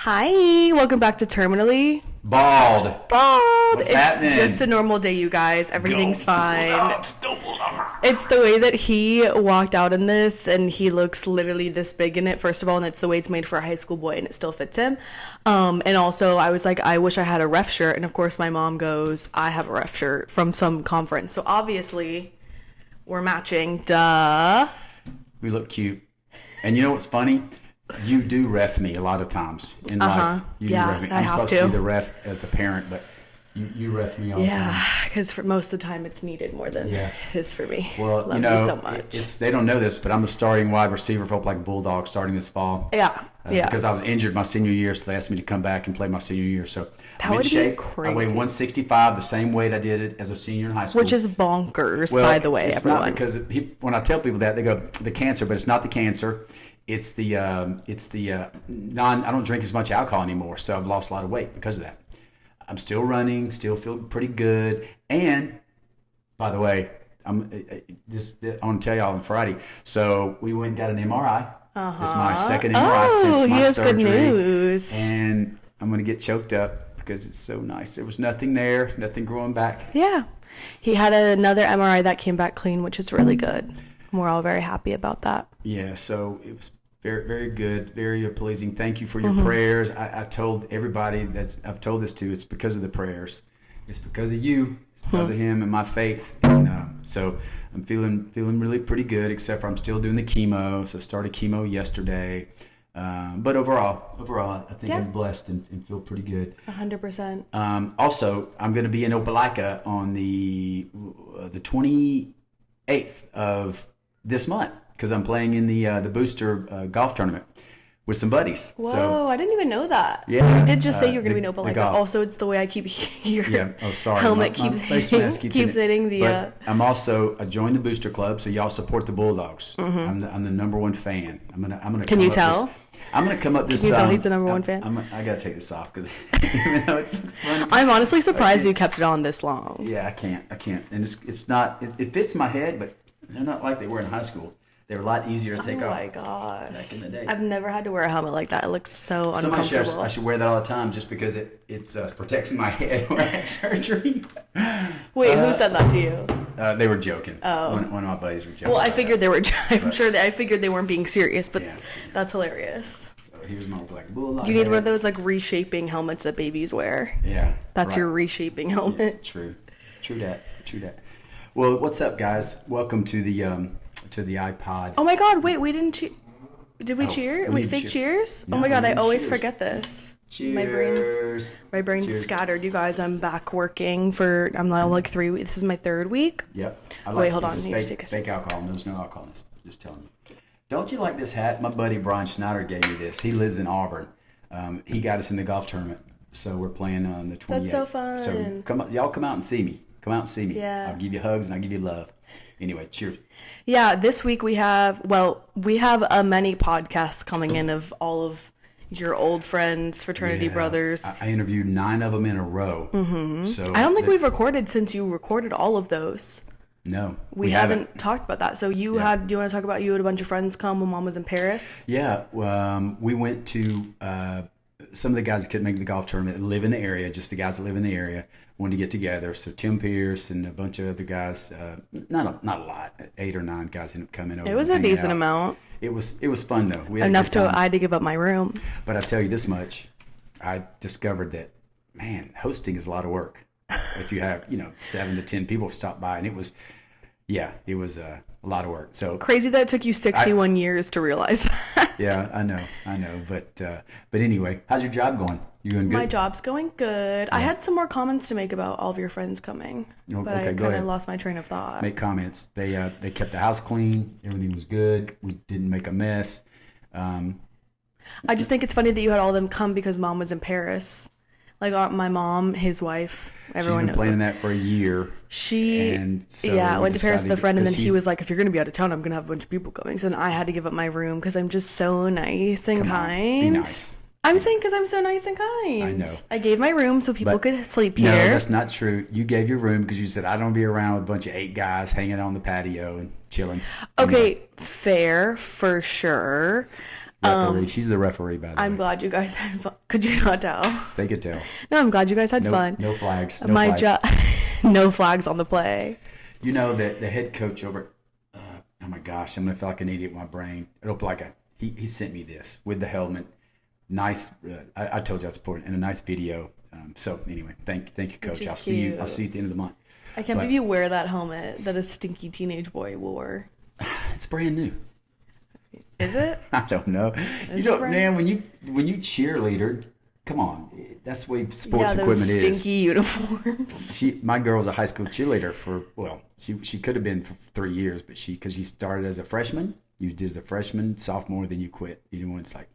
Hi, welcome back to Terminally Bald. What's It's happening? just a normal day, you guys. Everything's fine. Go Bulldogs. It's the way that he walked out in this, and he looks literally this big in it, first of all, and it's the way it's made for a high school boy, and it still fits him. And also, I was like, I wish I had a ref shirt, and of course, my mom goes, I have a ref shirt from some conference. So obviously, we're matching. Duh. We look cute. And you know what's funny? You do ref me a lot of times in life. You Yeah, do ref me. I I'm have supposed to. to be the ref as the parent, but you ref me all the time. Yeah, because for most of the time, it's needed more than it is for me. Well, Love you so much. they don't know this, but I'm the starting wide receiver for Hope Like Bulldog starting this fall. Yeah. Because I was injured my senior year, so they asked me to come back and play my senior year. So That I'm in would be shape. crazy. I weigh 165, the same weight I did it as a senior in high school. Which is bonkers, Well, by the way, it's everyone. not because when I tell people that, they go the cancer, but it's not the cancer. It's the I don't drink as much alcohol anymore, so I've lost a lot of weight because of that. I'm still running, still feel pretty good, and by the way, I want to tell y'all on Friday. So we went and got an MRI. This is my second MRI since my he has surgery, good news. and I'm gonna get choked up because it's so nice. There was nothing there, nothing growing back. Yeah. He had another MRI that came back clean, which is really good. We're all very happy about that. Yeah, so it was very, very good, very pleasing. Thank you for your prayers. I told everybody I've told this to, it's because of the prayers. It's because of you. It's because of him and my faith. And so I'm feeling really pretty good, except for I'm still doing the chemo. So I started chemo yesterday. But overall, I think I'm blessed and feel pretty good. 100%. Also, I'm going to be in Opelika on the 28th of this month because I'm playing in the Booster golf tournament with some buddies. Whoa, So, I didn't even know that. Yeah, You did just say you were going to be the in Opelika. golf. Also, it's the way I keep your sorry. helmet My keeps face hitting, mask keeps hitting the... But I'm also I joined the Booster Club, so y'all support the Bulldogs. I'm the number one fan. I'm gonna. Can you tell? I'm gonna come up this. Can you tell he's the number one fan? I gotta take this off because even though it's funny. I'm honestly surprised you kept it on this long. Yeah, I can't, and it's not. It fits my head, but they're not like they were in high school. They were a lot easier to take off. Oh my gosh. Back in the day. I've never had to wear a helmet like that. It looks so uncomfortable. I should wear that all the time just because it protects my head when I had surgery. Wait, who said that to you? They were joking. Oh. One of my buddies were joking. Well, I about figured that. I figured they weren't being serious, but Yeah. that's hilarious. So here's my black bulldog. You need one of those like reshaping helmets that babies wear. Yeah. That's right. your reshaping Yeah, helmet. true that. Well, what's up, guys? Welcome to the iPod. Oh my god, wait, we didn't cheer. Did we cheer? we Wait, need to fake cheer. cheers? No, Oh my god, we I need always cheers. forget this. Cheers. My brain's Cheers. scattered, you guys. I'm back working for I'm now like 3 weeks. This is my third week. Yep. Wait, hold this on, is you need to fake, take a fake alcohol. There's no alcohol in this. Just telling you. Don't you like this hat? My buddy Brian Schneider gave me this. He lives in Auburn. He got us in the golf tournament. So we're playing on the 28th. That's so fun. So y'all come out and see me. Come out and see me. Yeah. I'll give you hugs and I'll give you love. Anyway, cheers. Yeah, this week we have many podcasts coming in of all of your old friends, fraternity Yeah. brothers. I interviewed 9 of them in a row. Mm-hmm. So I don't think we've recorded since you recorded all of those. No, We haven't talked about that. So do you want to talk about you had a bunch of friends come when mom was in Paris? Yeah, we went to some of the guys that couldn't make the golf tournament that live in the area, just the guys that live in the area, wanted to get together. So Tim Pierce and a bunch of other guys, not a lot, 8 or 9 guys ended up coming over. It was a and hanging decent out. amount. It was fun though. We had a Enough good time. I had to give up my room. But I tell you this much, I discovered that, man, hosting is a lot of work. If you have 7 to 10 people stop by, and it was a lot of work. So Crazy that it took you 61 years to realize that. yeah, I know. But anyway, how's your job going? You doing good? My job's going good. I had some more comments to make about all of your friends coming, but okay, I go kind ahead. of lost my train of thought. Make comments. They kept the house clean. Everything was good. We didn't make a mess. I just think it's funny that you had all of them come because mom was in Paris. Like my mom, his wife, everyone She's been knows planning this. that for a year. She And so went we to Paris with a decided- friend, and then 'cause he he's- was like, "If you're gonna be out of town, I'm gonna have a bunch of people coming." So then I had to give up my room because I'm just so nice and Come on, kind. be nice. I'm saying because I'm so nice and kind. I know. I gave my room so people But- could sleep No, here. that's not true. You gave your room because you said I don't be around with a bunch of 8 guys hanging on the patio and chilling. Okay, fair for sure. referee. She's the referee, by the I'm way. glad you guys had fun. Could you not tell? They could tell. No, I'm glad you guys had fun. No flags. No My flags. job, no flags on the play. You know that the head coach over. Oh my gosh, I'm gonna feel like an idiot with my brain. It'll be like he sent me this with the helmet. Nice. I told you I was supporting and a nice video. So anyway, thank you, coach. is I'll see you. I'll cute. see you at the end of the month. I can't believe you wear that helmet that a stinky teenage boy wore. It's brand new. Is it? I don't know. You it don't, brand- man. When you cheerleader, come on. That's the way sports Yeah, equipment those is. stinky uniforms. My girl was a high school cheerleader for she could have been for 3 years, but because she started as a freshman, you did as a freshman, sophomore, then you quit. You know, it's like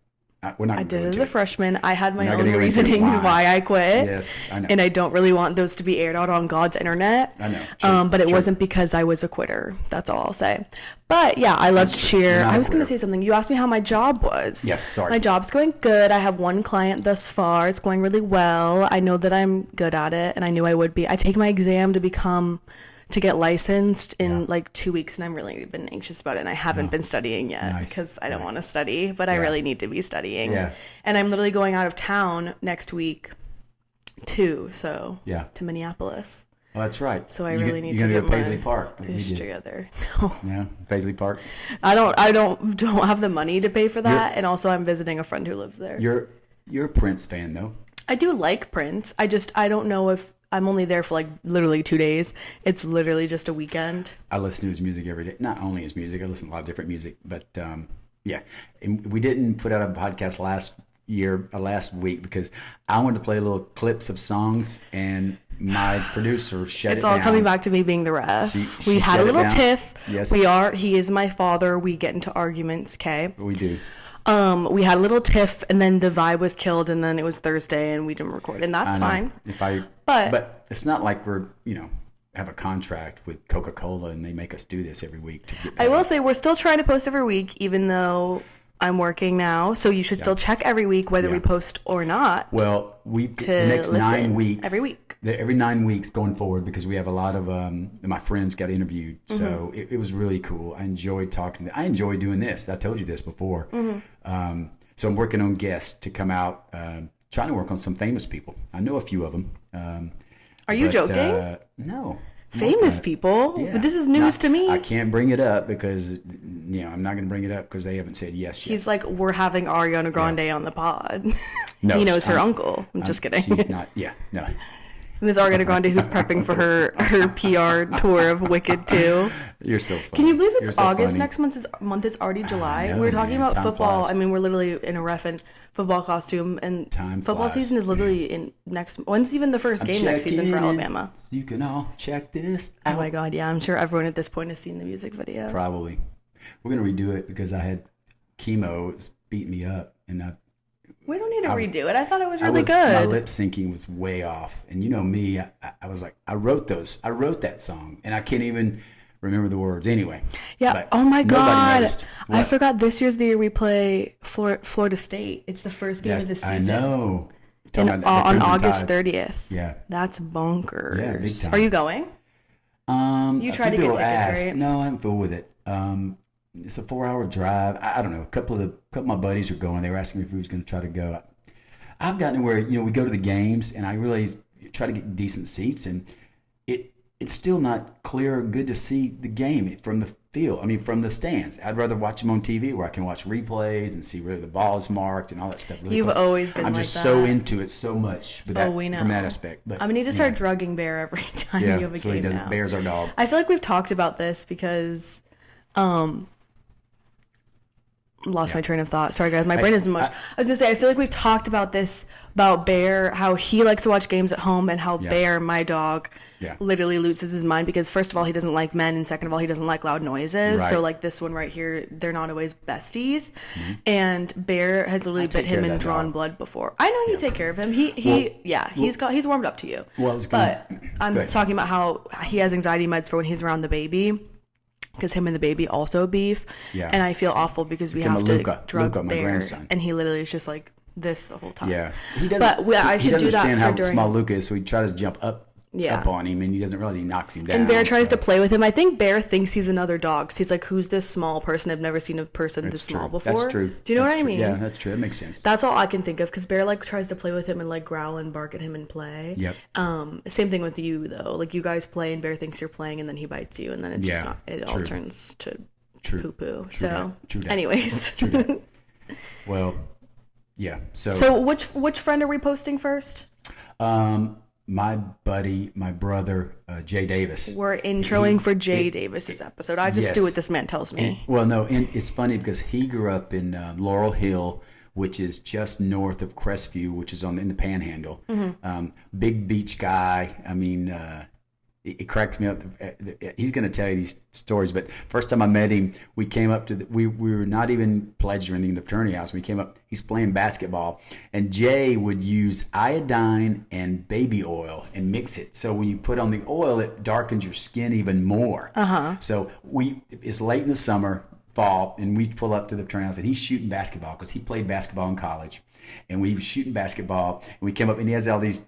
we're not. I gonna did go it as into a freshman. I had my We're not own gonna go into reasoning why. why I quit. Yes, I know. And I don't really want those to be aired out on God's internet. I know. True, But it true. wasn't because I was a quitter. That's all I'll say. But yeah, I loved cheer. You're not I a was going to quitter. say something. You asked me how my job was. Yes, sorry. My job's going good. I have one client thus far. It's going really well. I know that I'm good at it, and I knew I would be. I take my exam to get licensed in like 2 weeks, and I'm really been anxious about it, and I haven't been studying yet Nice. because I don't want to study, but I really need to be studying. Yeah. And I'm literally going out of town next week too, so Yeah. to Minneapolis. Oh, that's right. So I You really get- need you're to gonna get go to Paisley my Park. like we fish did. together. No, Yeah, Paisley Park. I don't have the money to pay for that, and also I'm visiting a friend who lives there. You're a Prince fan though. I do like Prince. I don't know if I'm only there for like literally 2 days. It's literally just a weekend. I listen to his music every day. Not only his music, I listen to a lot of different music. But yeah, and we didn't put out a podcast last week because I wanted to play little clips of songs, and my producer shut It's it all down. coming back to me being the ref. She We had shut a it little down. tiff. Yes. He is my father. We get into arguments, okay? We do. We had a little tiff, and then the vibe was killed, and then it was Thursday, and we didn't record, and that's I know. fine. But But- it's not like we're have a contract with Coca-Cola and they make us do this every week to get I paid. will say we're still trying to post every week, even though I'm working now. So you should still check every week whether we Yeah. post or not. Well, the to next 9 listen weeks. every week. Every 9 weeks going forward, because we have a lot of my friends got interviewed. Mm-hmm. So it was really cool. I enjoyed talking. I enjoy doing this. I told you this before. Mm-hmm. So I'm working on guests to come out, trying to work on some famous people. I know a few of them. Are you joking? No. Famous people? Yeah. But this is news to me. I can't bring it up because I'm not going to bring it up because they haven't said yes yet. He's like, we're having Ariana Grande on the pod. No, he knows her I'm- uncle. I'm just kidding. She's not. Yeah, no. There's Ariana Grande who's prepping for her PR tour of Wicked 2. You're so funny. Can you believe You're it's so August? funny. Next month is already July. know, We were talking man. about Time football. flies. I mean, we're literally in a ref and football costume, and Time football flies. season is literally in next. When's even the first game next season for Checking in. Alabama? You can all check this Oh out. my god, yeah, I'm sure everyone at this point has seen the music video. Probably. We're going to redo it because I had chemo. It was beating me up. And We don't need to was- redo it. I thought it was my really good. lip syncing was way off. And you know me, I was like, I wrote that song and I can't even remember the words anyway. Yeah. But Oh my nobody god. noticed. I What? forgot this year's the year we play Florida State. It's the first game Yes, of the I season. know. Talking And, about the on Crimson August Tide. 30th. Yeah. That's bonkers. Yeah, big time. Are you going? You A tried few to get people tickets, asked. right? No, I'm full with it. It's a 4-hour drive. I don't know. A couple of my buddies are going. They were asking me if we was going to try to go. I've gotten to where we go to the games, and I really try to get decent seats, and it's still not clear or good to see the game from the field. I mean, from the stands. I'd rather watch them on TV where I can watch replays and see where the ball is marked and all that stuff. Really You've close. always been I'm like just that. so into it so much. But that, we know. from that aspect. But I'm gonna need to start drugging Bear every time yeah, you have a so he game does. now. Bears our dog. I feel like we've talked about this because lost my train of thought. Sorry guys, my brain isn't much. I was gonna say I feel like we've talked about this about Bear, how he likes to watch games at home, and how Bear, my dog, Yeah. literally loses his mind because first of all he doesn't like men, and second of all he doesn't like loud noises. Right. So like this one right here, they're not always besties. And Bear has literally take bit him care of and that drawn dog. blood before. I know you take care of him. He's warmed up to you. Well, I was But gonna- I'm Go ahead. talking about how he has anxiety meds for when he's around the baby. Because him and the baby also beef, Yeah. and I feel awful because we Become have a to Luca. drug Luca, my Bear, grandson. and he literally is just like this the whole time. Yeah, he doesn't. But I he should doesn't do that understand for how during. small Luca is, so he tries to jump up Yeah. up on him, and he doesn't realize he knocks him down. And Bear tries so. to play with him. I think Bear thinks he's another dog. 'Cause he's like, who's this small person? I've never seen a person this That's true. small before. That's true. Do you know That's what I true. mean? Yeah, that's true. That makes sense. That's all I can think of because Bear like tries to play with him and like growl and bark at him and play. Yep. Same thing with you though. Like you guys play and Bear thinks you're playing and then he bites you and then it's just Yeah, not. It all true. turns to True. poo poo. True So, that. True that. anyways. True that. Well, yeah. So which friend are we posting first? My buddy, my brother, Jay Davis. We're introing for Jay Davis's episode. I just Yes. do what this man tells me. Well, no, and it's funny because he grew up in Laurel Hill, which is just north of Crestview, which is in the Panhandle. Big beach guy. I mean, it cracks me up. He's going to tell you these stories, but first time I met him, we came up to we were not even pledged or anything in the fraternity house. We came up, he's playing basketball, and Jay would use iodine and baby oil and mix it. So when you put on the oil, it darkens your skin even more. So it's late in the summer, fall, and we pull up to the fraternity house, and he's shooting basketball because he played basketball in college, and we were shooting basketball, and we came up, and he has all these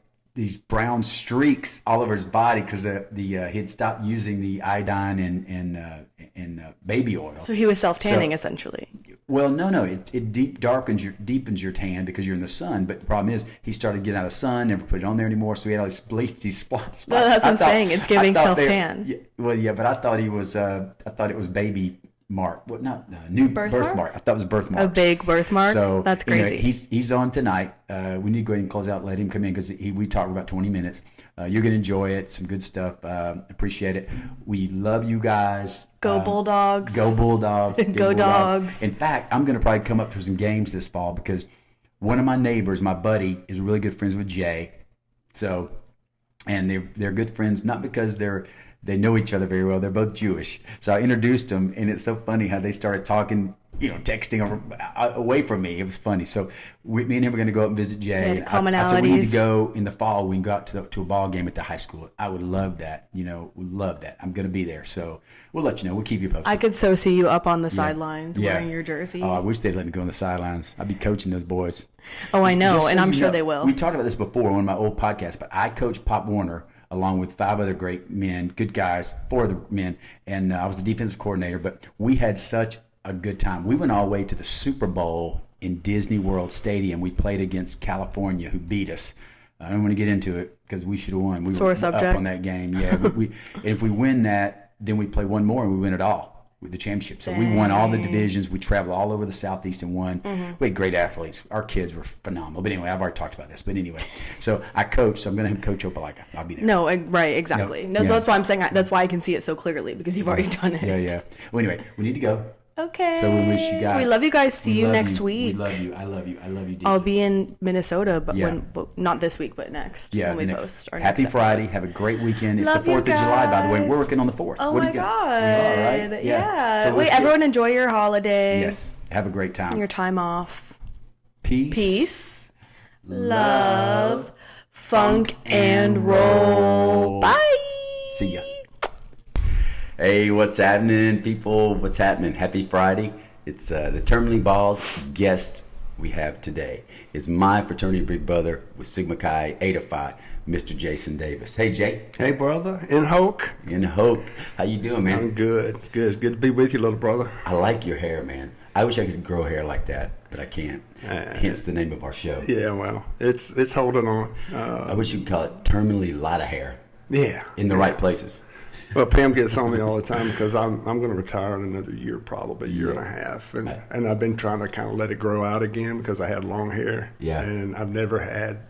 brown streaks all over his body because he had stopped using the iodine and baby oil. So he was self-tanning So- essentially. Well, no, it deepens your tan because you're in the sun. But the problem is he started getting out of the sun, never put it on there anymore. So he had all these bleached spots. Well, that's what I'm saying. It's giving I thought self-tan. but I thought I thought it was baby mark. Well, not new birthmark. I thought it was birthmark. A big birthmark? So That's anyway, crazy. he's on tonight. We need to go ahead and close out. Let him come in because we talked for about 20 minutes. You're gonna enjoy it. Some good stuff. Appreciate it. We love you guys. Go Bulldogs. Go Bulldogs. Go Go Bulldogs. Dogs. In fact, I'm gonna probably come up to some games this fall because one of my neighbors, my buddy, is really good friends with Jay. So, and they're good friends not because they know each other very well. They're both Jewish. So I introduced them, and it's so funny how they started talking, texting away from me. It was funny. So me and him are going to go up and visit Jay. Yeah, And I said we need to commonalities. go in the fall. We can go out to a ball game at the high school. I would love that. Would love that. I'm going to be there. So we'll let you know. We'll keep you posted. I could so see you up on the sidelines wearing your jersey. Oh, I wish they'd let me go on the sidelines. I'd be coaching those boys. Oh, I know, Just so and I'm you sure know, they will. We talked about this before on one of my old podcasts, but I coached Pop Warner along with 5 other great men, good guys, 4 other men, and I was the defensive coordinator, but we had such a good time. We went all the way to the Super Bowl in Disney World Stadium. We played against California, who beat us. I don't want to get into it because we should have won. We Sore were subject. up on that game. Yeah, if we win that, then we play one more and we win it all with the championship. So we won all the divisions. We traveled all over the Southeast and won. We had great athletes. Our kids were phenomenal. But anyway, I've already talked about this. But anyway, so I coach. So I'm going to have Coach Opelika. I'll be there. No, right, exactly. No, yeah. that's why I'm saying that's why I can see it so clearly because you've already done it. Yeah. Well, anyway, we need to go. Okay. So we wish you guys. We love you guys. See we you love next you. week. We love you. I love you. I love you deeply. I'll be in Minnesota, but Yeah. but not this week, but next. Yeah, when we the next, post our happy next Friday. episode. Have a great weekend. It's Love the you 4th of July, by the way. guys. We're working on the 4th. Oh What do my you got? god! You all right? Yeah. So Wait, let's get- everyone, enjoy your holiday. Yes. Have a great time. Your time off. Peace. Peace, love, funk, and roll. Bye. See ya. Hey, what's happening, people? What's happening? Happy Friday. It's the Terminally Bald guest we have today is my fraternity big brother with Sigma Chi Eta Phi, Mr. Jason Davis. Hey, Jay. Hey, brother. In Hoke. In Hope. How you doing, man? I'm good. It's good. It's good to be with you, little brother. I like your hair, man. I wish I could grow hair like that, but I can't. Hence the name of our show. Yeah, well, it's holding on. I wish you could call it Terminally Lot of Hair Yeah. in the right places. Well, Pam gets on me all the time because I'm going to retire in another year, probably a year and a half, and I've been trying to kind of let it grow out again because I had long hair. Yeah. And I've never had.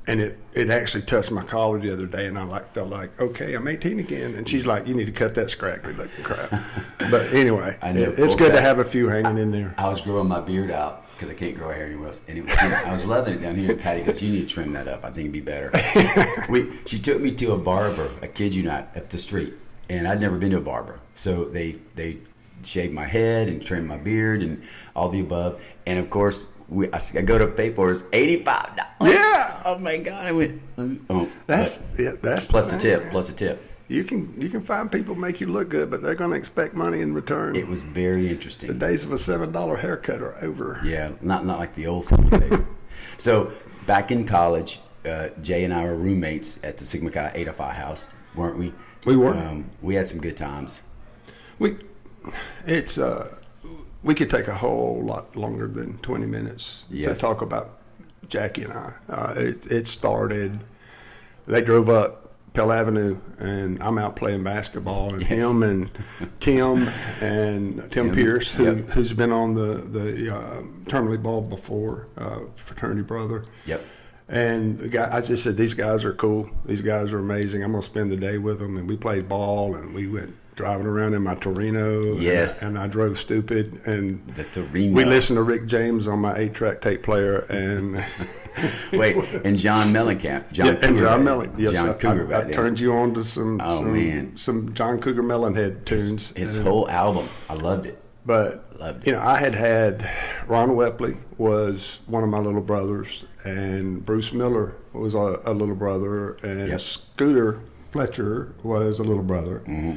And it actually touched my collar the other day, and I felt like, okay, I'm 18 again. And she's like, you need to cut that scraggly looking crap. But anyway, I know. it's good to have a few hanging in there. I was growing my beard out because I can't grow hair anywhere else. Anyway, I was loving it down here. And Patty goes, you need to trim that up. I think it'd be better. She took me to a barber, I kid you not, up the street. And I'd never been to a barber. So they shaved my head and trimmed my beard and all the above. And of course, I go to pay for it. It's $85. Yeah. Oh my God. I went, oh. That's Plus the a thing. tip. Plus a tip. You can find people make you look good, but they're going to expect money in return. It was very The interesting. days of a $7 haircut are over. Yeah, not like the old school days. So back in college, Jay and I were roommates at the Sigma Chi 805 house, weren't we? We were. We had some good times. We could take a whole lot longer than 20 minutes Yes. to talk about Jackie and I. It started, they drove up Pell Avenue, and I'm out playing basketball, and him and Tim Pierce, who's been on the tournament ball before, fraternity brother. Yep. And the guy, I just said, these guys are cool. These guys are amazing. I'm going to spend the day with them. And we played ball, and we went driving around in my Torino. Yes. And I drove stupid. And The Torino. we listened to Rick James on my 8-track tape player. And Wait, and John Mellencamp. John Mellon. Yes, John Cougar I back then. turned you on to some John Cougar Mellencamp tunes. His And- whole album. I loved it. But, Loved you know, I had Ron Wepley was one of my little brothers, and Bruce Miller was a little brother, and Yep. Scooter Fletcher was a little brother. Mm-hmm.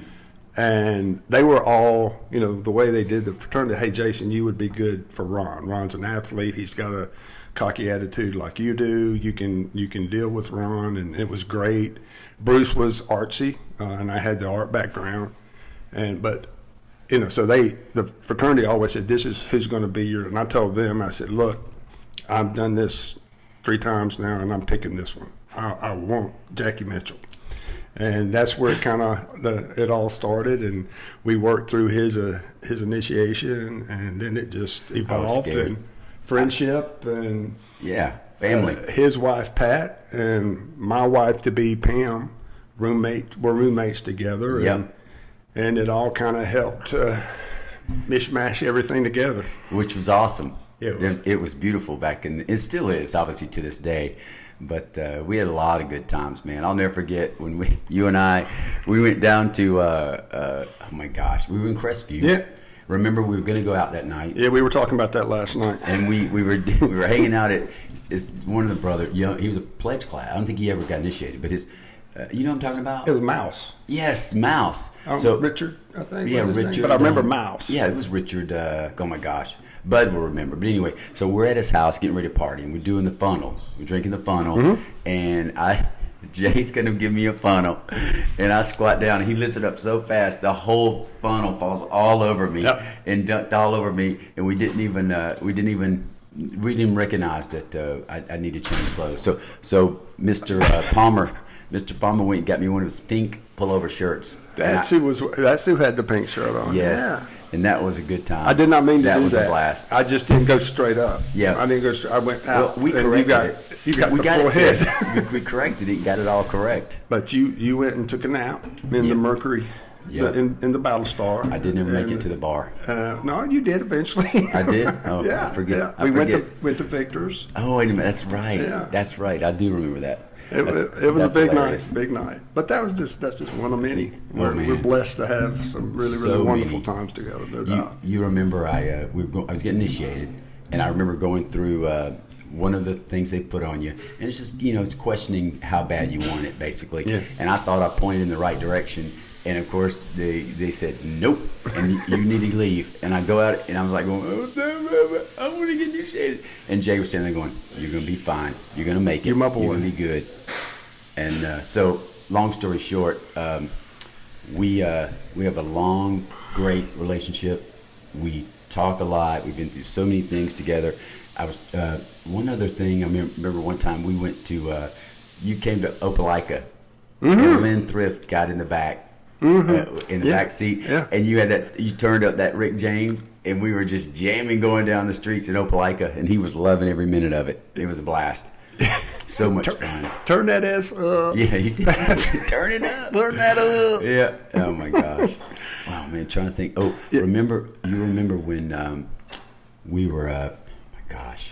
And they were all, you know, the way they did the fraternity, hey, Jason, you would be good for Ron. Ron's an athlete. He's got a cocky attitude like you do. You can deal with Ron, and it was great. Bruce was artsy, and I had the art background. But you know, so the fraternity always said, this is who's going to be your, and I told them, I said, look, I've done this 3 times now, and I'm picking this one. I want Jackie Mitchell. And that's where it all started, and we worked through his initiation, and then it just evolved, scared. and friendship, and Yeah, family. his wife, Pat, and my wife to be Pam, we're roommates together. Yep. And it all kind of helped mishmash everything together. Which was awesome. Yeah, it was. It was beautiful back in. It still is, obviously, to this day. But we had a lot of good times, man. I'll never forget when you and I, we went down to. Oh my gosh, we were in Crestview. Yeah. Remember, we were going to go out that night. Yeah, we were talking about that last night. And we were hanging out at one of the brothers. You know, he was a pledge class. I don't think he ever got initiated, but his. You know what I'm talking about? It was Mouse. Yes, Mouse. Richard, I think. Yeah, was his Richard. name. But I remember Mouse. Yeah, it was Richard. Oh my gosh, Bud will remember. But anyway, so we're at his house getting ready to party, and we're doing the funnel. We're drinking the funnel, Mm-hmm. and Jay's gonna give me a funnel, and I squat down, and he lifts it up so fast, the whole funnel falls all over me and dunked all over me, and we didn't even recognize that I need to change clothes. So Mr. Palmer. Mr. Palmer went and got me one of his pink pullover shirts. That's who had the pink shirt on. Yes. Yeah. And that was a good time. I did not mean to do that. That was a blast. I just didn't go straight up. Yeah. I didn't go straight. I went out. Well, we and corrected it. You got we the got full it head. good. we corrected it and got it all correct. But you went and took a nap in the Mercury, Yep. in the Battle Star. I didn't even make it to the bar. No, you did eventually. I did? Oh, yeah. I forget. Yeah. I We forget. went to Victor's. Oh, wait a minute. That's right. Yeah. That's right. I do remember that. It was That's a big hilarious. night, big night. But that's just one of many. Oh, man. We're blessed to have some really, So really wonderful many. times together, no doubt. You remember I was getting initiated, and I remember going through one of the things they put on you, and it's just it's questioning how bad you want it, basically. Yeah. And I thought I pointed in the right direction, and of course they said nope, and you need to leave. And I go out, and I was like going, I want to get initiated, and Jay was standing there going, you're gonna be fine, you're gonna make it, You're my boy. you're gonna be good. And so, long story short, we have a long, great relationship. We talk a lot. We've been through so many things together. I was one other thing. I remember one time we went to. You came to Opelika, and Lynn Thrift got in the back, in the back seat, and you had that. You turned up that Rick James, and we were just jamming going down the streets in Opelika, and he was loving every minute of it. It was a blast. So much fun. Turn that ass up. Yeah, he did. Turn it up. Turn that up. Yeah. Oh my gosh. Wow, man. Trying to think. Oh, you remember when we were? My gosh.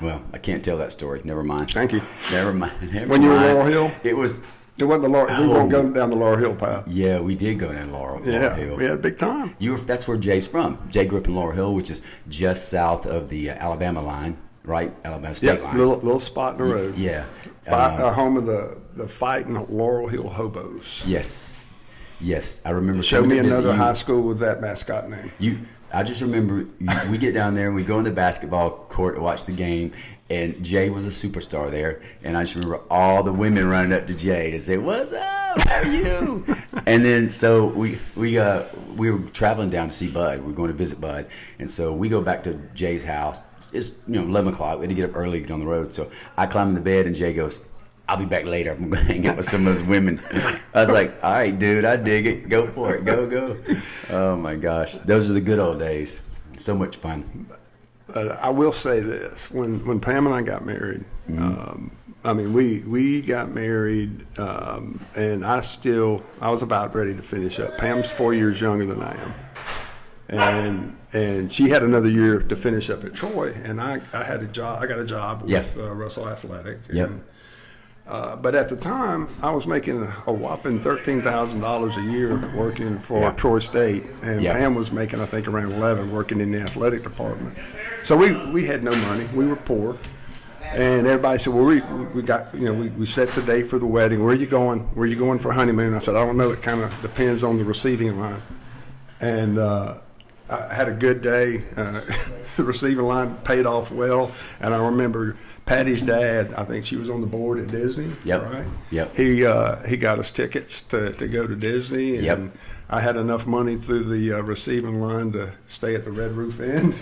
Well, I can't tell that story. Never mind. Thank you. Never mind. When you were in Laurel Hill? It was. It wasn't the Laurel. We weren't going down the Laurel Hill path. Yeah, we did go down Laurel Hill. We had a big time. That's where Jay's from. Jay grew up in Laurel Hill, which is just south of the Alabama line, right? Alabama state line. Little spot in the road. Yeah. Home of the fighting Laurel Hill hobos. Yes. I remember. Show coming me to visit another you. high school with that mascot name. I just remember we get down there and we go in the basketball court to watch the game, And Jay was a superstar there, and I just remember all the women running up to Jay to say, "What's up? How are you?" And then so we were traveling down to see Bud. We were going to visit Bud, and so we go back to Jay's house. It's 11 o'clock. We had to get up early to get on the road. So I climb in the bed, and Jay goes, "I'll be back later. I'm going to hang out with some of those women." I was like, "All right, dude, I dig it. Go for it. Go." Oh, my gosh. Those are the good old days. So much fun. I will say this: when Pam and I got married, we got married, and I was about ready to finish up. Pam's 4 years younger than I am, and she had another year to finish up at Troy, and I had a job. I got a job with Russell Athletic. And, but at the time, I was making a whopping $13,000 a year working for Troy State, and Pam was making, I think, around 11 working in the athletic department. So we had no money. We were poor, and everybody said, "Well, we got we set the date for the wedding. Where are you going? Where are you going for honeymoon?" I said, "I don't know. It kind of depends on the receiving line." And I had a good day. The receiving line paid off well, and I remember Patty's dad, I think she was on the board at Disney, right? Yep. He got us tickets to go to Disney, and I had enough money through the receiving line to stay at the Red Roof Inn.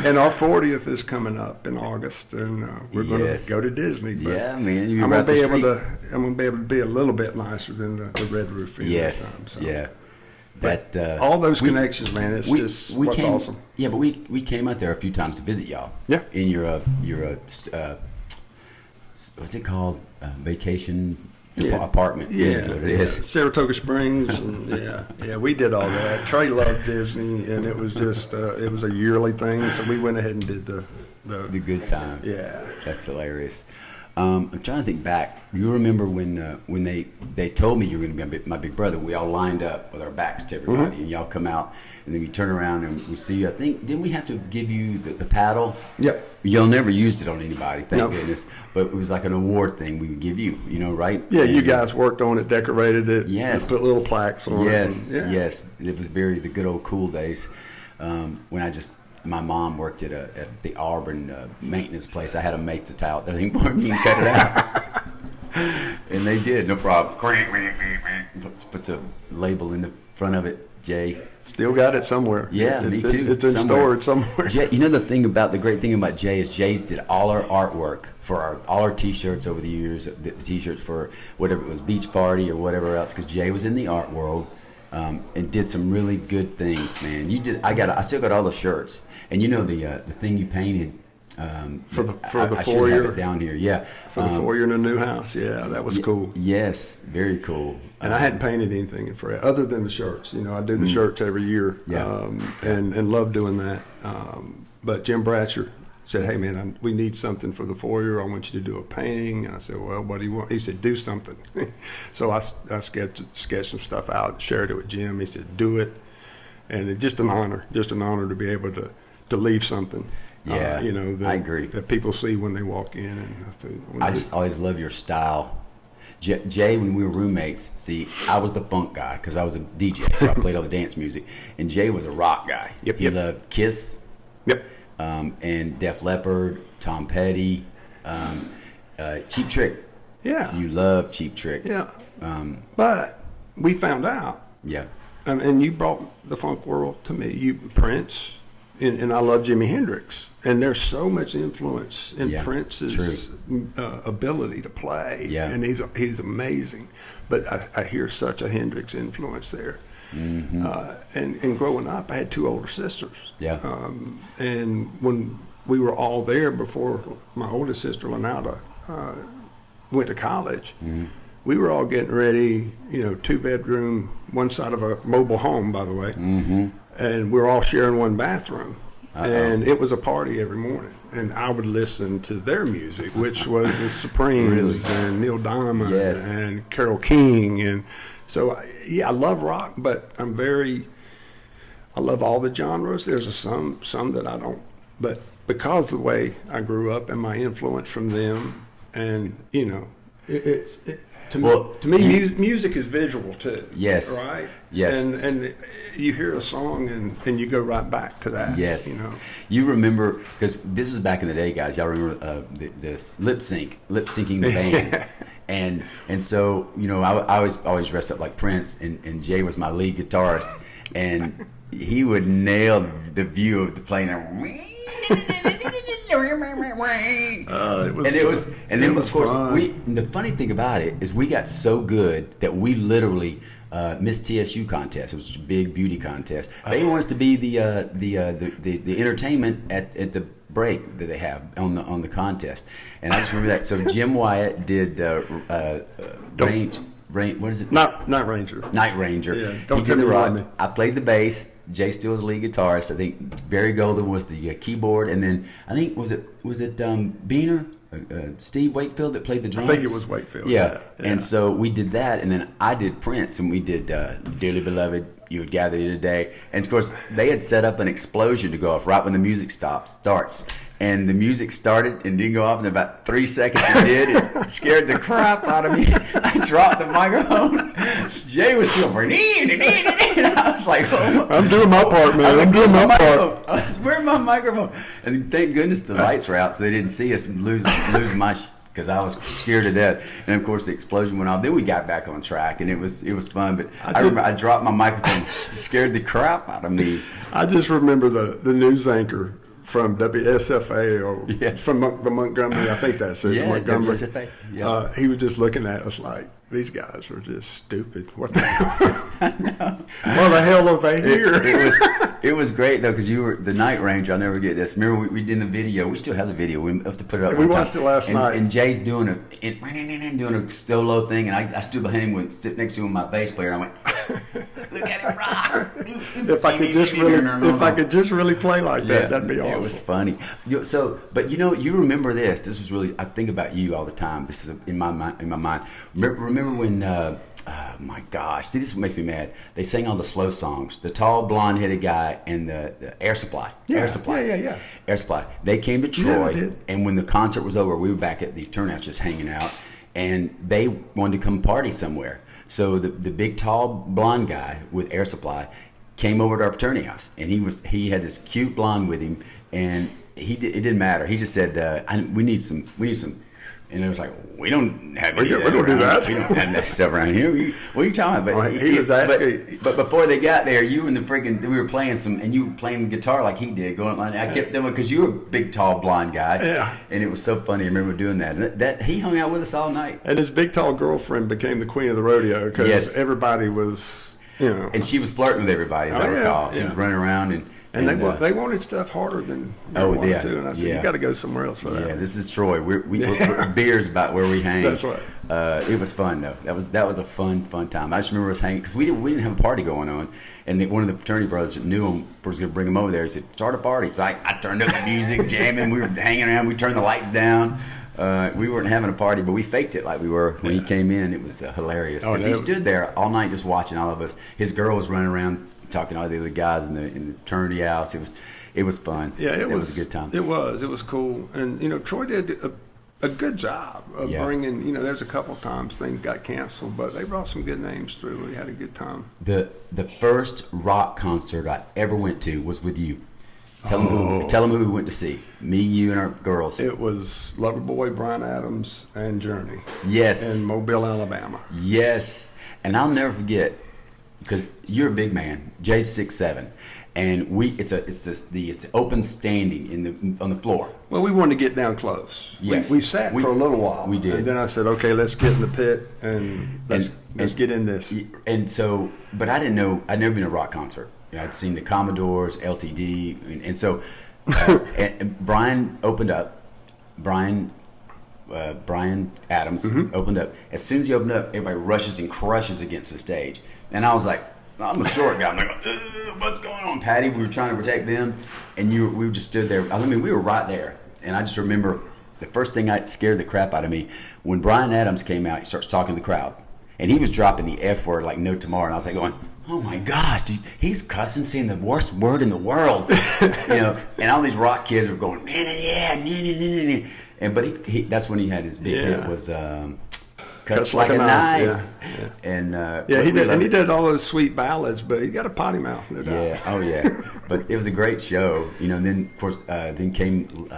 And our 40th is coming up in August, and we're going to go to Disney. But man, I'm going to be able to be a little bit nicer than the Red Roof Inn this time. So. Yeah. All those connections, man, it's just what's awesome. Yeah, but we came out there a few times to visit y'all. Yeah. In your what's it called? Vacation apartment. Yeah, that's what it is. Saratoga Springs. And we did all that. Trey loved Disney, and it was just it was a yearly thing, so we went ahead and did the good time. Yeah, that's hilarious. I'm trying to think back. You remember when they told me you were going to be my big brother? We all lined up with our backs to everybody, and y'all come out, and then you turn around and we see you. I think didn't we have to give you the paddle? Yep. Y'all never used it on anybody, thank goodness. But it was like an award thing we would give you, right? Yeah, and you guys worked on it, decorated it, put little plaques on it. Yes. It was the good old cool days when my mom worked at the Auburn maintenance place. I had them make the towel thing for me and cut it out. And they did, no problem. Puts a label in the front of it, Jay. Still got it somewhere. Yeah, me too. It's in storage somewhere. Jay, the great thing about Jay is Jay's did all our artwork for all our T-shirts over the years, the T-shirts for whatever it was, Beach Party or whatever else, because Jay was in the art world. And did some really good things, man. I still got all the shirts, and the thing you painted for the I foyer have it down here, for the foyer in the new house. That was cool. Yes, very cool. And I hadn't painted anything in forever other than the shirts. I do the shirts every year, and love doing that. But Jim Bratcher said, "Hey man, we need something for the foyer. I want you to do a painting." And I said, "Well, what do you want?" He said, "Do something." So I sketched some stuff out, shared it with Jim. He said, "Do it," and it's just an honor to be able to leave something. Yeah, I agree. That people see when they walk in. And I just always love your style. Jay, when we were roommates, see, I was the funk guy because I was a DJ, so I played all the dance music, and Jay was a rock guy. He loved Kiss. And Def Leppard, Tom Petty, Cheap Trick. Yeah. You love Cheap Trick. Yeah. But we found out. Yeah. And you brought the funk world to me. Prince, and I love Jimi Hendrix. And there's so much influence in Prince's ability to play. Yeah. And he's amazing. But I hear such a Hendrix influence there. Mm-hmm. And growing up, I had two older sisters. Yeah. And when we were all there before my oldest sister, Lanata, went to college, we were all getting ready, 2-bedroom, one side of a mobile home, by the way. Mm-hmm. And we were all sharing one bathroom. And it was a party every morning. And I would listen to their music, which was the Supremes and Neil Diamond and Carole King. And so, I love rock, but I love all the genres. There's some that I don't, but because of the way I grew up and my influence from them, and, to me, music is visual too. Yes. Right? Yes. And you hear a song and you go right back to that. Yes. You know. You remember, because this was back in the day, guys. Y'all remember this lip syncing the band. And so, you know, I was always dressed up like Prince, and Jay was my lead guitarist, and he would nail the view of the plane. And then of course, the funny thing about it is we got so good that we literally Miss TSU contest. It was a big beauty contest. They want us to be the entertainment at the break that they have on the contest. And I just remember that. So Jim Wyatt did what is it? Night Ranger. Night Ranger. Yeah, He don't did tell the me rock. me. I played the bass. Jay Steele was the lead guitarist. I think Barry Golden was the keyboard, and then I think was it Beaner, Steve Wakefield that played the drums. I think it was Wakefield. Yeah. And so we did that, and then I did Prince, and we did Dearly Beloved, You Would Gather Here Today. And of course, they had set up an explosion to go off right when the music starts. And the music started and didn't go off in about 3 seconds. It did. It scared the crap out of me. I dropped the microphone. Jay was still, and I was like, oh. I'm doing my part, man. I'm doing my part. I was, where's my microphone? And thank goodness the lights were out, so they didn't see us lose my, because I was scared to death. And of course, the explosion went off. Then we got back on track, and it was fun. But I remember I dropped my microphone, it scared the crap out of me. I just remember the news anchor from WSFA or Yes. from the Montgomery, I think that's it. Yeah, Montgomery. WSFA. Yeah. He was just looking at us like, these guys are just stupid. What the hell? What the hell are they here? It was great though, because you were the Night Ranger. I'll never get this. Remember we did the video. We still have the video. We have to put it up. We one time. watched it last night. And Jay's doing a solo thing, and I stood behind him, with sit next to him, my bass player, and I went, "Look at him rock!" If I could just really play like that, that'd be awesome. It was funny. So, but you remember this. This was really. I think about you all the time. This is in my mind. Remember when? Oh my gosh! See, this makes me mad. They sang all the slow songs. The tall, blonde-headed guy and the Air Supply. Yeah, Air Supply. Yeah. Air Supply. They came to Troy, they did. and when the concert was over, we were back at the Turnhouse just hanging out, and they wanted to come party somewhere. So the big, tall, blonde guy with Air Supply came over to our fraternity house, and he had this cute blonde with him, and it didn't matter. He just said, we need some. And it was like, we don't have any of that. We don't do that. We don't have that stuff around here. What are you talking about? But he was asking. But before they got there, you and we were playing and you were playing guitar like he did. I kept them because you were a big, tall, blonde guy. Yeah. And it was so funny. I remember doing that. That he hung out with us all night. And his big, tall girlfriend became the queen of the rodeo because everybody was, And she was flirting with everybody, as I recall. She was running around and they wanted stuff harder than we wanted to. And I said, you got to go somewhere else for that. Yeah, this is Troy. We're beer's about where we hang. That's right. It was fun though. That was a fun time. I just remember us hanging because we didn't have a party going on, and one of the fraternity brothers that knew him was going to bring him over there. He said, "Start a party." So I turned up the music, jamming. We were hanging around. We turned the lights down. We weren't having a party, but we faked it like we were when he came in. It was hilarious because he stood there all night just watching all of us. His girl was running around talking to all the other guys in the fraternity house. It was fun. Yeah, it was a good time. It was cool, and Troy did a good job of bringing. There's a couple times things got canceled, but they brought some good names through. We had a good time. The first rock concert I ever went to was with you. Tell them who we went to see. Me, you, and our girls. It was Loverboy, Bryan Adams, and Journey. Yes. In Mobile, Alabama. Yes, and I'll never forget because you're a big man. Jay's 6'7", and it's open standing on the floor. Well, we wanted to get down close. Yes. We sat for a little while. We did. And then I said, okay, let's get in the pit and let's get in this. And so, but I didn't know. I'd never been to a rock concert. I'd seen the Commodores, LTD, and so and Brian opened up. Bryan Adams opened up. As soon as he opened up, everybody rushes and crushes against the stage. And I was like, I'm a short guy. I'm like, what's going on, Patty? We were trying to protect them, and we just stood there. I mean, we were right there. And I just remember the first thing that scared the crap out of me when Bryan Adams came out. He starts talking to the crowd, and he was dropping the F word like no tomorrow. And I was like going, oh my gosh, dude, he's cussing, saying the worst word in the world, And all these rock kids were going, man, yeah, and but he that's when he had his big hit was cuts like a knife. Yeah. And Yeah, he did, loved and he it. did all those sweet ballads, but he got a potty mouth, no doubt. Yeah, oh yeah. But it was a great show, you know. And then of course, then came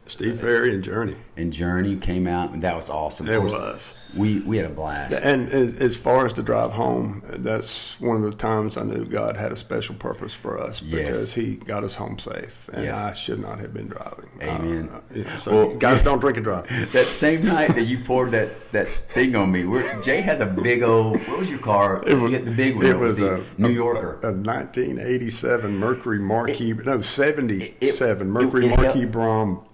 Steve Perry and Journey. and Journey came out, and that was awesome. Of It course, was. We had a blast. And as far as the drive home, that's one of the times I knew God had a special purpose for us because He got us home safe, and Yes. I should not have been driving. Amen. So Well, guys, don't drink and drive. That same night that you poured that thing on me, Jay has a big old. What was your car? You had the big one. It was the a New Yorker. a 1987 Mercury Marquis. No, 77 it- Mercury it Marquis held- Brom.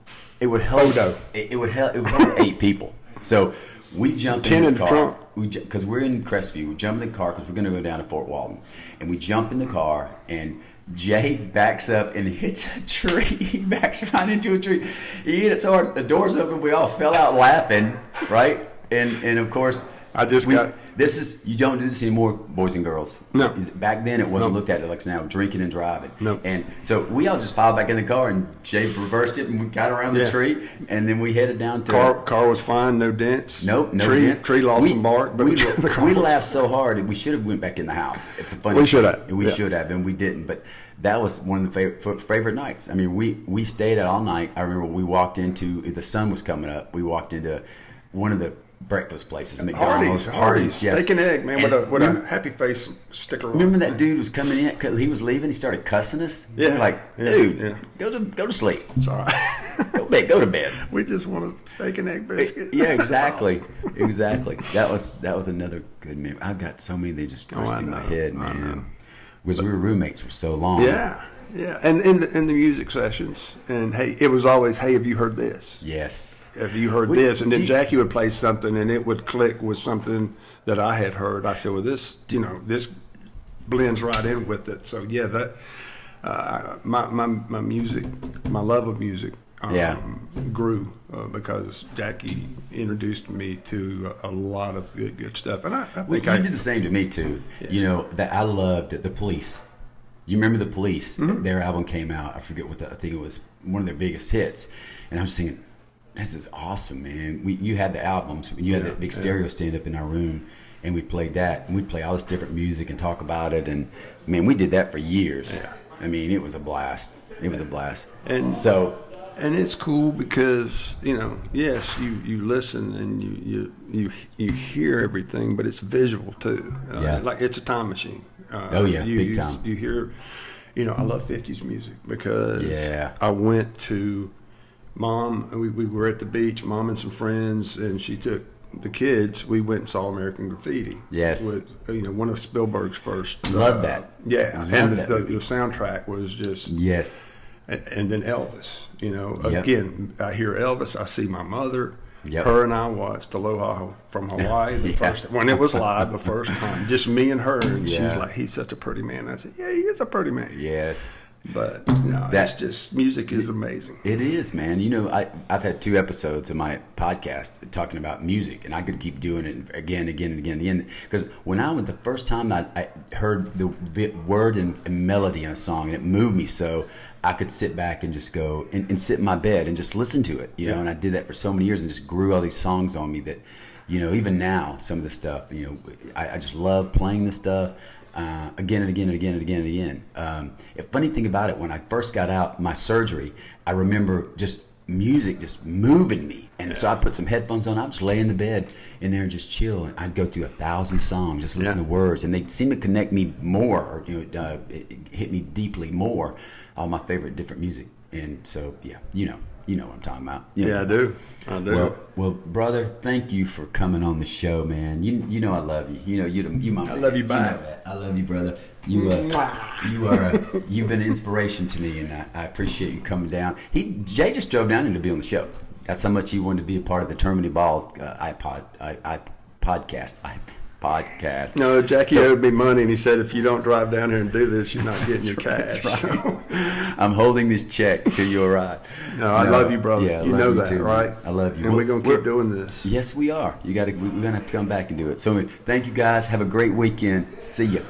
It would help. Photo. It would help. It would hold 8 people. So we jumped 10 in in this the car. trunk. Because we're in Crestview. We jump in the car because we're going to go down to Fort Walton, and we jump in the car and. Jay backs up and hits a tree. He backs right into a tree. He hit it so hard, the doors open. We all fell out laughing, right? And of course, I just got. this is you don't do this anymore, boys and girls. No. Back then it wasn't No. looked at like now, drinking and driving. No. And so we all just piled back in the car, and Jay reversed it, and we got around the Yeah. tree, and then we headed down to Car was fine, no dents. no tree, dents. Tree lost some bark, but we, the car we was laughed so hard that we should have went back in the house. It's a funny. We should have, We yeah. should have, and we didn't. But that was one of the favorite nights. I mean, we stayed out all night. I remember we walked into the sun was coming up. We walked into one of the breakfast places, McDonald's. Hardee's, yes. steak and egg, man, And with a happy face sticker on. remember that dude was coming in? 'Cause he was leaving. He started cussing us. Yeah. Like, Yeah. dude, Yeah. go to sleep. It's all right. Go to bed. We just want a steak and egg biscuit. Yeah, That's exactly, exactly. That was another good memory. I've got so many they just burst I through my know, head, I know. man. Because we were roommates for so long. all. Yeah, and in the music sessions, and hey, it was always, hey, have you heard this? Yes. Have you heard We- this? And then do- Jackie would play something, and it would click with something that I had heard. I said, well, this blends right in with it. So yeah, that my music, my love of music, Yeah. grew because Jackie introduced me to a lot of good stuff, and I Well, think you I did the same to me too. You know that I loved the Police. You remember the Police? Mm-hmm. Their album came out. I forget what I think it was one of their biggest hits. And I was thinking, this is awesome, man. You had the albums. You had that big stereo stand up in our room, and we played that. And we'd play all this different music and talk about it. And man, we did that for years. Yeah. I mean, it was a blast. It was a blast. And- so. And it's cool because yes, you listen and you hear everything, but it's visual too. Yeah. Like it's a time machine. Oh, yeah, big time. You hear, I love '50s music because Yeah. I went to Mom. We were at the beach, Mom and some friends, and she took the kids. We went and saw American Graffiti. Yes. With one of Spielberg's first. Love that. Yeah, Love and that the movie. soundtrack was just. Yes. And then Elvis, Yep. again, I hear Elvis. I see my mother. Yep. Her and I watched Aloha from Hawaii the Yeah. first when it was live the first time. Just me and her, and she's Yeah. like, "He's such a pretty man." I said, "Yeah, he is a pretty man." Yes. But no, That- it's just music is amazing. It is, man. I've had 2 episodes of my podcast talking about music, and I could keep doing it again. Because when the first time I heard the word and melody in a song, and it moved me so, I could sit back and just go and sit in my bed and just listen to it, And I did that for so many years and just grew all these songs on me that, even now, some of the stuff, I just love playing this stuff. Again and again and again and again and again. A funny thing about it, when I first got out my surgery, I remember just music just moving me, and so I put some headphones on. I'd just lay in the bed in there and just chill, and I'd go through 1,000 songs, just listen to words, and they seem to connect me more, or it hit me deeply more. All my favorite different music, and so you know what I'm talking about. Yeah, I do. I do. Well, brother, thank you for coming on the show, man. You know I love you. You my man. I love you back. know that. I love you, brother. You've been an inspiration to me, and I appreciate you coming down. Jay just drove down here to be on the show. That's how much he wanted to be a part of the Termini Ball podcast. No, Jackie owed me money, and he said, "If you don't drive down here and do this, you're not getting your cash." That's right. So, I'm holding this check till you arrive. no, I love you, brother. Yeah, I you love know you that, too, man. right? I love you. And we're gonna We're- keep doing this. Yes, we are. We're gonna have to come back and do it. So thank you guys. Have a great weekend. See ya.